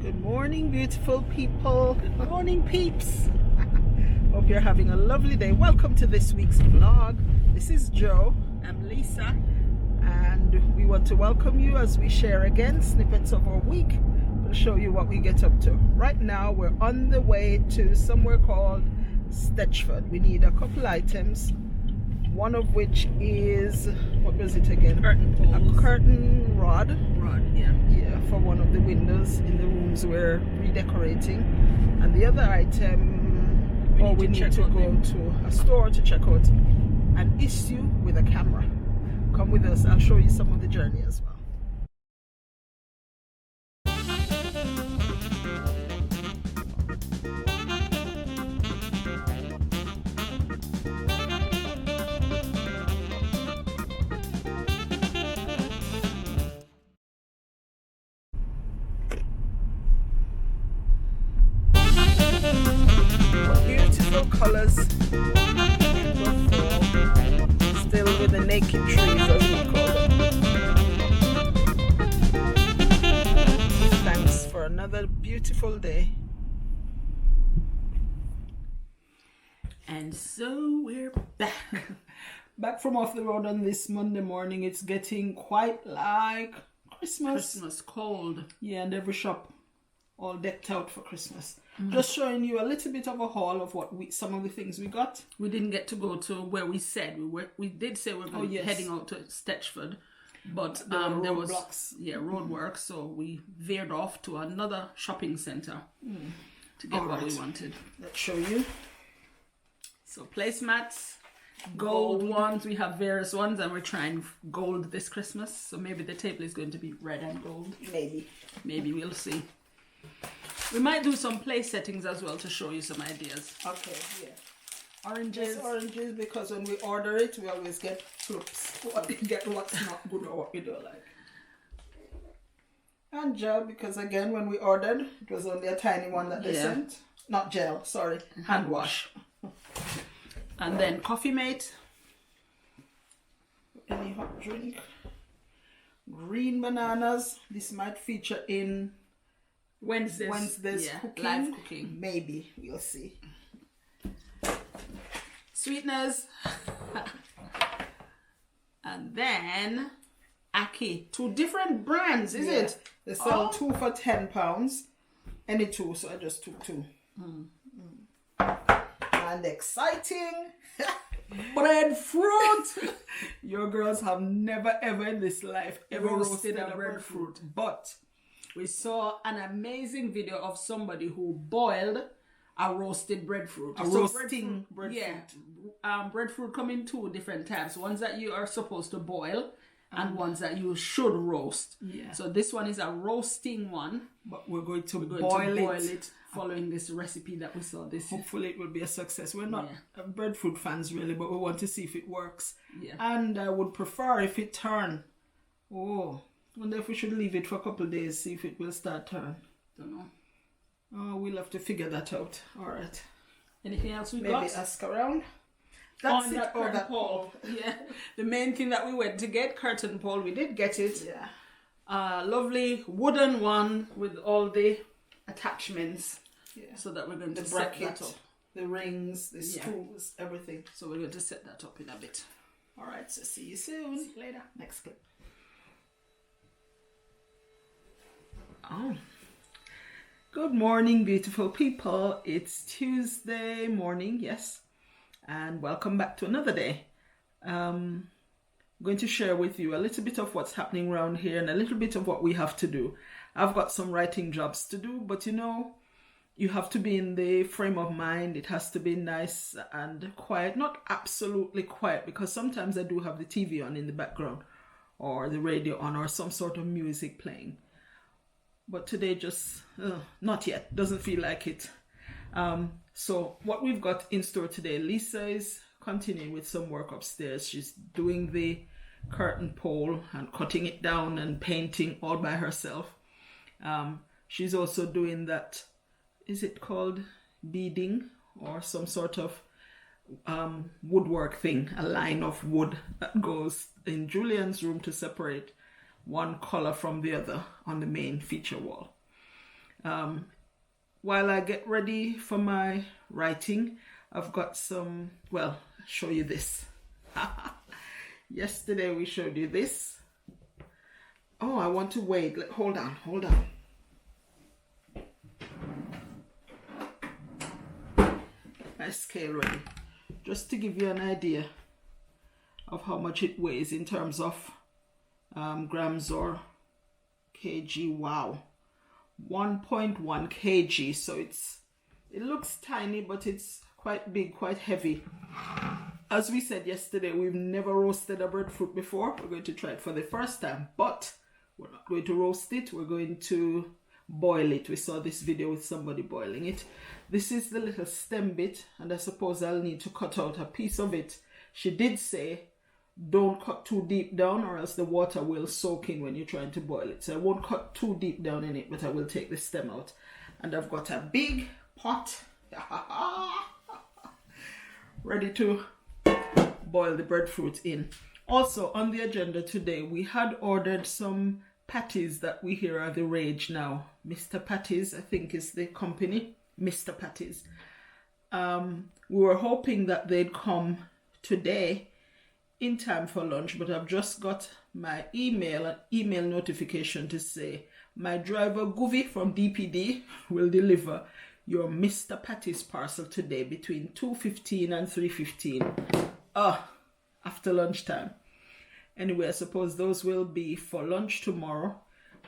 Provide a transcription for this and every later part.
Good morning, beautiful people. Good morning, peeps. Hope you're having a lovely day. Welcome to this week's vlog. This is Joe. I'm Leisa. And we want to welcome you as we share again snippets of our week. We'll show you what we get up to. Right now, we're on the way to somewhere called Stetchford. We need a couple items. One of which is, what was it again? Curtain poles. A curtain rod. Yeah. Yeah, for one of the windows in the rooms we're redecorating. And the other item, we need to go to a store to check out an issue with a camera. Come with us, I'll show you some of the journey as well. Beautiful colors, still with the naked trees as we call them. Thanks for another beautiful day. And so we're Back from off the road on this Monday morning. It's getting quite like Christmas cold. Yeah, and every shop all decked out for Christmas. Just showing you a little bit of a haul of some of the things we got. We didn't get to go to where we said we were. We did say we were heading out to Stetchford, but there was roadwork, so we veered off to another shopping centre to get what we wanted. Let's show you. So placemats, gold ones. We have various ones, and we're trying gold this Christmas. So maybe the table is going to be red and gold. Maybe we'll see. We might do some place settings as well to show you some ideas. Okay, yeah. Oranges. Oranges, because when we order it, we always get flips. Get what's not good or what we don't like. And gel, because again, when we ordered, it was only a tiny one that they sent. Not gel, sorry. Hand wash. And then Coffee Mate. Any hot drink. Green bananas. This might feature in Wednesday's cooking. Live cooking. Maybe, we'll see. Sweeteners. And then Aki. 2 different brands, is it? They sell 2 for £10. Any 2, so I just took 2. And exciting breadfruit. Your girls have never ever in this life ever roasted a breadfruit, but we saw an amazing video of somebody who boiled a roasted breadfruit. Roasting breadfruit. Yeah. Breadfruit come in 2 different types. Ones that you are supposed to boil and ones that you should roast. Yeah. So this one is a roasting one. But we're going to boil it following this recipe that we saw this. Hopefully it will be a success. We're not breadfruit fans really, but we want to see if it works. Yeah. And I would prefer if it turn. Wonder if we should leave it for a couple of days, see if it will start turn. Don't know. Oh, we'll have to figure that out. All right. Anything else we got? got? Maybe ask around. That's it. That pole. Yeah. The main thing that we went to get, curtain pole, we did get it. Yeah. Lovely wooden one with all the attachments. Yeah. So that we're going to set that up. The rings, the screws, everything. So we're going to set that up in a bit. All right. So see you soon. See you later. Next clip. Good morning, beautiful people. It's Tuesday morning, yes, and welcome back to another day. I'm going to share with you a little bit of what's happening around here and a little bit of what we have to do. I've got some writing jobs to do, but you have to be in the frame of mind. It has to be nice and quiet, not absolutely quiet, because sometimes I do have the TV on in the background or the radio on or some sort of music playing. But today just, not yet, doesn't feel like it. So what we've got in store today, Leisa is continuing with some work upstairs. She's doing the curtain pole and cutting it down and painting all by herself. She's also doing that, is it called beading or some sort of woodwork thing, a line of wood that goes in Julian's room to separate one color from the other on the main feature wall. While I get ready for my writing, I've got some, well, I'll show you this. Yesterday we showed you this. Oh, I want to wait. Hold on. My scale ready. Just to give you an idea of how much it weighs in terms of grams or kg. Wow, 1.1 kg. So it looks tiny, but it's quite big, quite heavy. As we said yesterday, we've never roasted a breadfruit before. We're going to try it for the first time, but we're not going to roast it. We're going to boil it. We saw this video with somebody boiling it. This is the little stem bit, and I suppose I'll need to cut out a piece of it. She did say don't cut too deep down or else the water will soak in when you're trying to boil it. So I won't cut too deep down in it, but I will take the stem out. And I've got a big pot ready to boil the breadfruit in. Also on the agenda today, we had ordered some patties that we hear are the rage now. Mr. Patties, I think is the company. Mr. Patties. We were hoping that they'd come today in time for lunch, but I've just got my email notification to say my driver Goovy from DPD will deliver your Mr. Patties parcel today between 2:15 and 3:15. After lunchtime. Anyway, I suppose those will be for lunch tomorrow.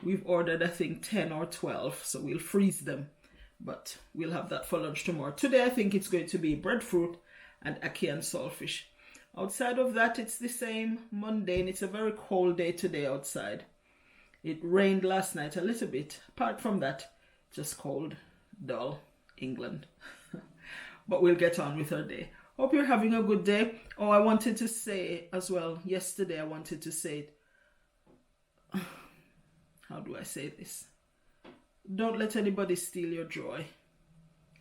We've ordered, I think, 10 or 12, so we'll freeze them. But we'll have that for lunch tomorrow. Today, I think it's going to be breadfruit and ackee and saltfish. Outside of that, it's the same mundane. It's a very cold day today outside. It rained last night a little bit. Apart from that, just cold, dull, England. But we'll get on with our day. Hope you're having a good day. Oh, I wanted to say as well, yesterday I wanted to say it. How do I say this? Don't let anybody steal your joy.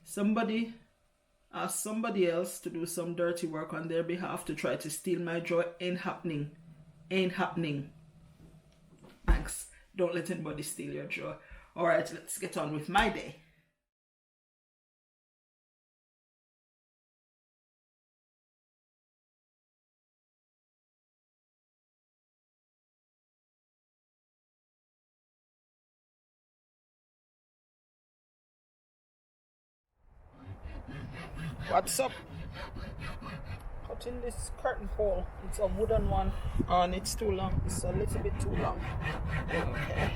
Somebody ask somebody else to do some dirty work on their behalf to try to steal my joy. Ain't happening. Ain't happening. Thanks. Don't let anybody steal your joy. All right, let's get on with my day. What's up? Cutting this curtain pole. It's a wooden one and it's too long. It's a little bit too long. Okay.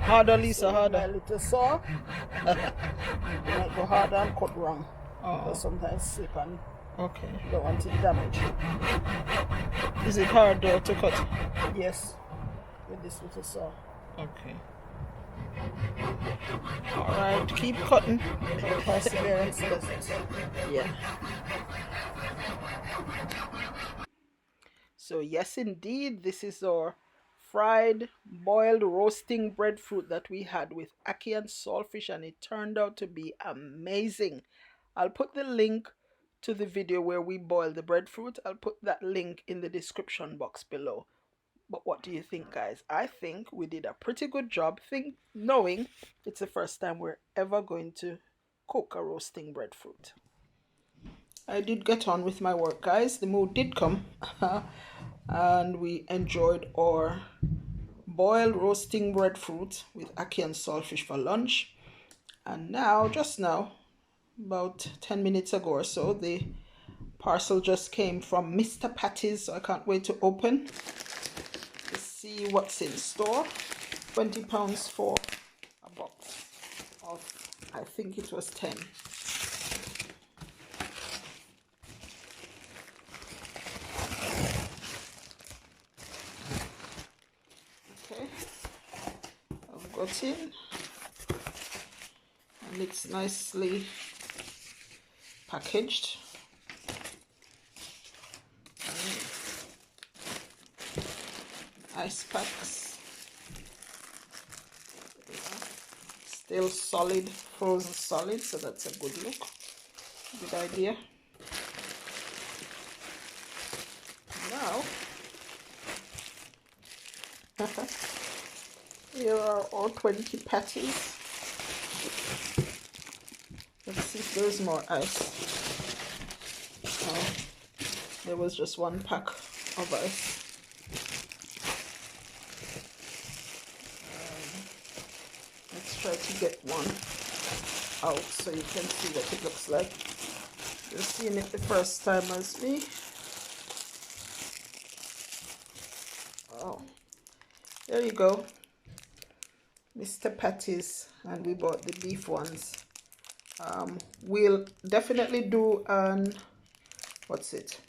Harder, Lisa, harder. A little saw. You might go harder and cut wrong. Because sometimes slip and don't want it damaged. Is it hard though to cut? Yes. With this little saw. Okay. Alright, keep cutting. Perseverance does it. Yeah. So yes indeed, this is our fried, boiled, roasting breadfruit that we had with ackee and saltfish, and it turned out to be amazing. I'll put the link to the video where we boiled the breadfruit. I'll put that link in the description box below. But what do you think, guys? I think we did a pretty good job knowing it's the first time we're ever going to cook a roasting breadfruit. I did get on with my work, guys. The mood did come. And we enjoyed our boiled roasting breadfruit with ackee and saltfish for lunch. And now, just now, about 10 minutes ago or so, the parcel just came from Mr. Patties. So I can't wait to open. See what's in store. £20 for a box of, I think it was 10. Okay, I've got in, and it's nicely packaged. Ice packs. Still solid, frozen solid, so that's a good look. Good idea. Now, here are all 20 patties. There's more ice. There was just one pack of ice. Let's try to get one out so you can see what it looks like. You're seeing it the first time as me. Oh, there you go. Mr. Patties, and we bought the beef ones. We'll definitely do an, what's it?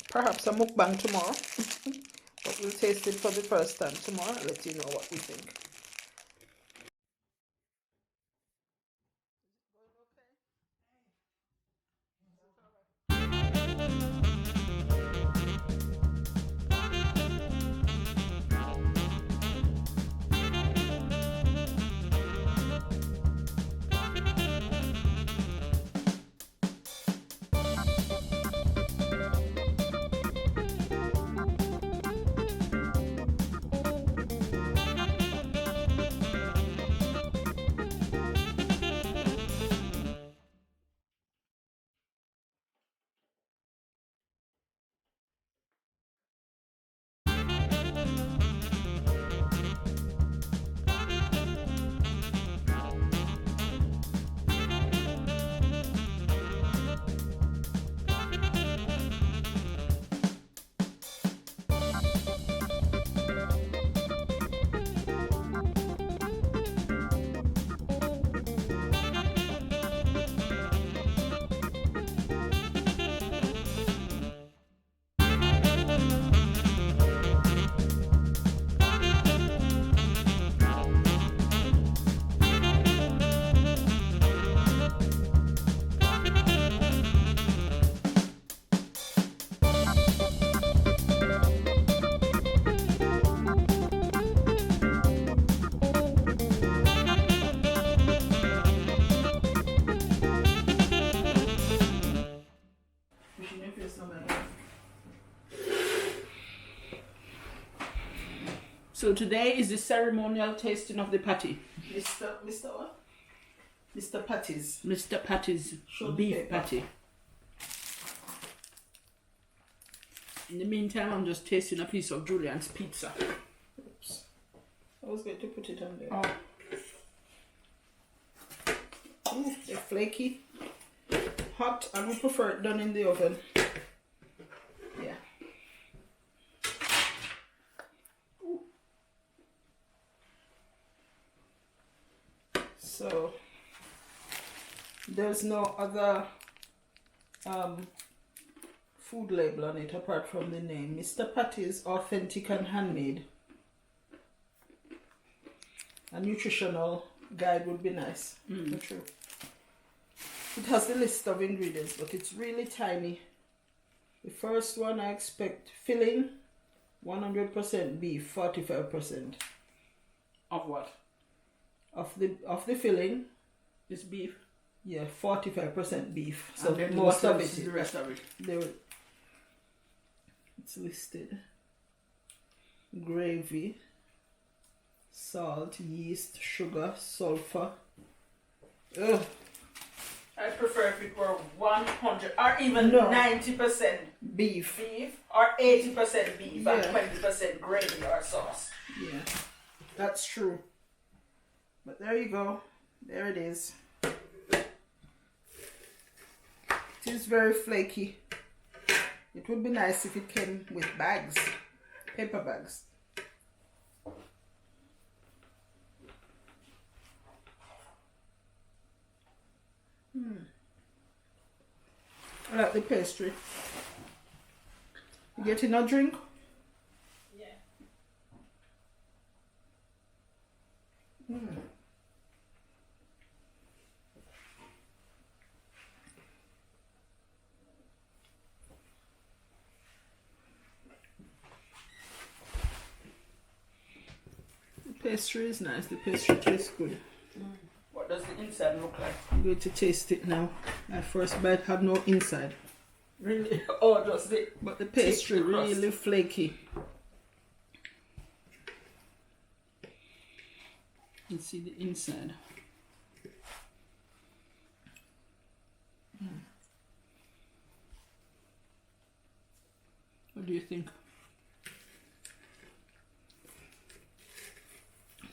Perhaps a mukbang tomorrow. But we'll taste it for the first time tomorrow. I'll let you know what we think. So today is the ceremonial tasting of the patty. Mr. what? Mr. Patties. Mr. Patty's beef patty. In the meantime, I'm just tasting a piece of Julian's pizza. Oops. I was going to put it on there. Oh. Ooh, they're flaky. Hot, and we prefer it done in the oven. Yeah. So there's no other food label on it apart from the name. Mr. Patty's Authentic and Handmade. A nutritional guide would be nice. True. It has the list of ingredients, but it's really tiny. The first one, I expect filling 100% beef, 45%. Of what? Of the filling. It's beef. Yeah, 45% beef. So and then most of it is it. The rest of it. It's listed. Gravy, salt, yeast, sugar, sulfur. Ugh. I prefer if it were 100 or even No. 90% Beef. or 80% beef Yeah. and 20% gravy or sauce. Yeah, that's true. But there you go. There it is. It is very flaky. It would be nice if it came with bags, paper bags. I like the pastry. You getting a drink? Yeah. The pastry is nice. The pastry tastes good. What does the inside look like? I'm going to taste it now. My first bite had no inside. Really? Oh, just the. But the pastry Take the crust. really flaky. You can see the inside. What do you think?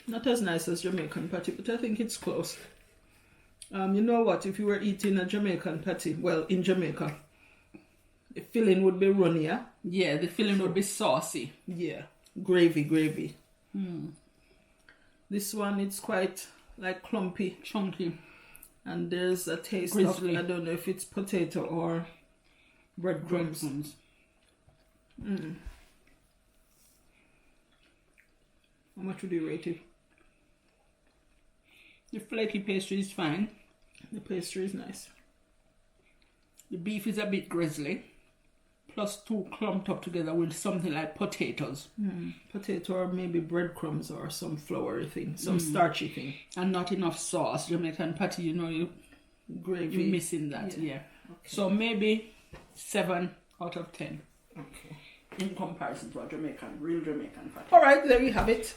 Not as nice as Jamaican patty, but I think it's close. You know what? If you were eating a Jamaican patty, well, in Jamaica, the filling would be runnier. Yeah, the filling would be saucy. Yeah, gravy. This one, it's quite like clumpy, chunky, and there's a taste Grizzly. of, I don't know if it's potato or breadcrumbs. How much would you rate it? The flaky pastry is fine. The pastry is nice. The beef is a bit grizzly. Plus two clumped up together with something like potatoes. Potato or maybe breadcrumbs or some floury thing, some starchy thing. And not enough sauce. Jamaican patty, you know, you're Gravy. missing that, yeah. Okay. So maybe 7 out of 10 Okay. in comparison to a Jamaican, real Jamaican patty. All right, there you have it.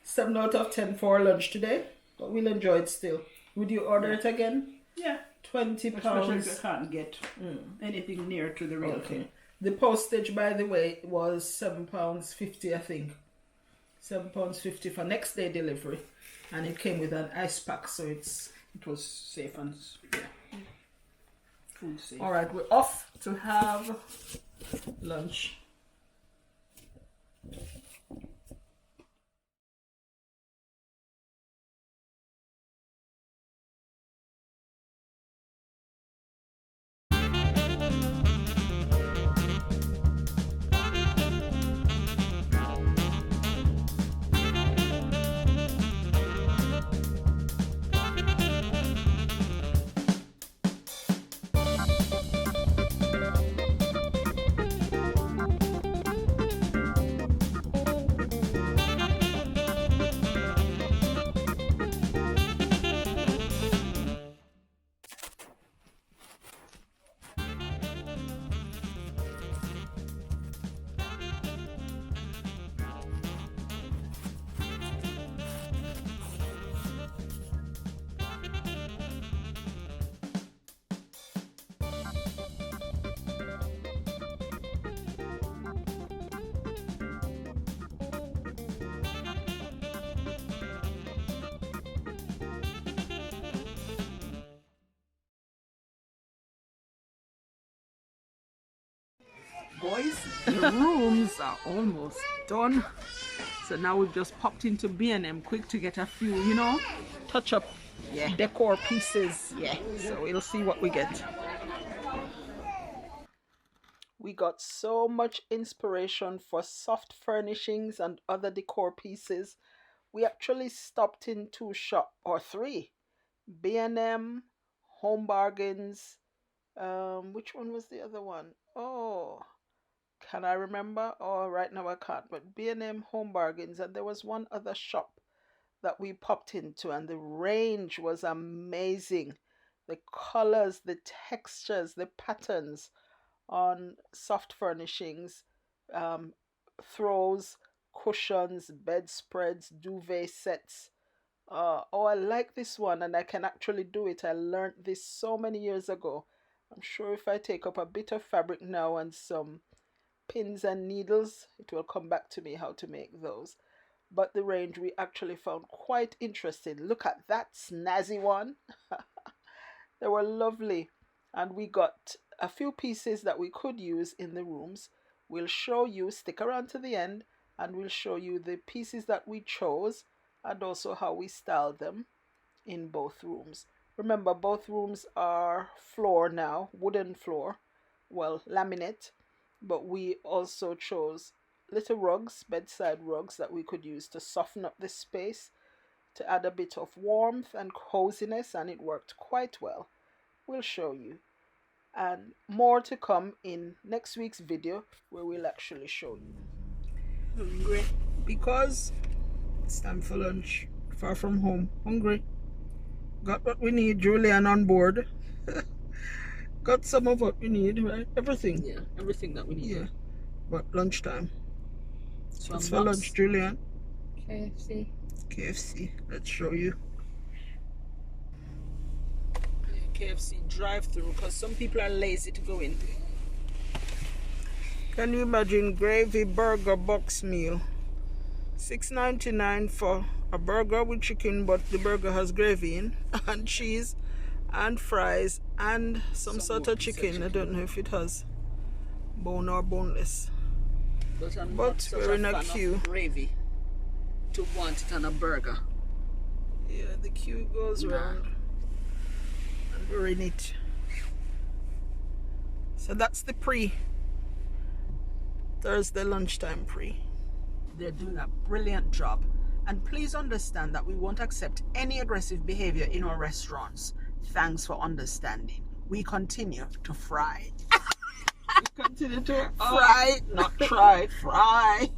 7 out of 10 for lunch today, but we'll enjoy it still. Would you order it again? Yeah. £20. Especially if you can't get anything near to the real thing. The postage, by the way, was £7.50, I think. £7.50 for next day delivery, and it came with an ice pack, so it was safe and food safe. All right, we're off to have lunch. Boys, the rooms are almost done. So now we've just popped into B&M quick to get a few, you know, touch up decor pieces. Yeah, so we'll see what we get. We got so much inspiration for soft furnishings and other decor pieces. We actually stopped in 2 shops, or 3. B&M, Home Bargains. Which one was the other one? Oh, can I remember? Oh, right now I can't. But B&M, Home Bargains, and there was one other shop that we popped into, and the range was amazing. The colors, the textures, the patterns on soft furnishings, throws, cushions, bedspreads, duvet sets. Oh, I like this one, and I can actually do it. I learned this so many years ago. I'm sure if I take up a bit of fabric now and some pins and needles, it will come back to me how to make those. But the range we actually found quite interesting. Look at that snazzy one. They were lovely. And we got a few pieces that we could use in the rooms. We'll show you, stick around to the end, and we'll show you the pieces that we chose and also how we styled them in both rooms. Remember, both rooms are floor now, wooden floor, well, laminate, but we also chose little rugs, bedside rugs that we could use to soften up the space, to add a bit of warmth and coziness, and it worked quite well. We'll show you. And more to come in next week's video where we'll actually show you. Hungry because it's time for lunch. Far from home. Hungry. Got what we need, Julian on board. Got some of what we need, right? Everything. Yeah, everything that we need. Yeah. But lunchtime. So what's for lunch, Julian? KFC. KFC. Let's show you. KFC drive-through because some people are lazy to go in. Can you imagine gravy burger box meal? $6.99 for a burger with chicken, but the burger has gravy in and cheese and fries and some sort of chicken. I don't know if it has bone or boneless. But we're in a queue. Gravy to want it on a burger. Yeah, the queue goes round and we're in it. So that's the Thursday lunchtime pre. They're doing a brilliant job. And please understand that we won't accept any aggressive behavior in our restaurants. Thanks for understanding. We continue to fry. We continue to fry, not try, fry.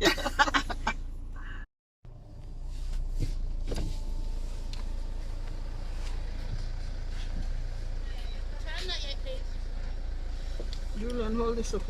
Julian, hold this up.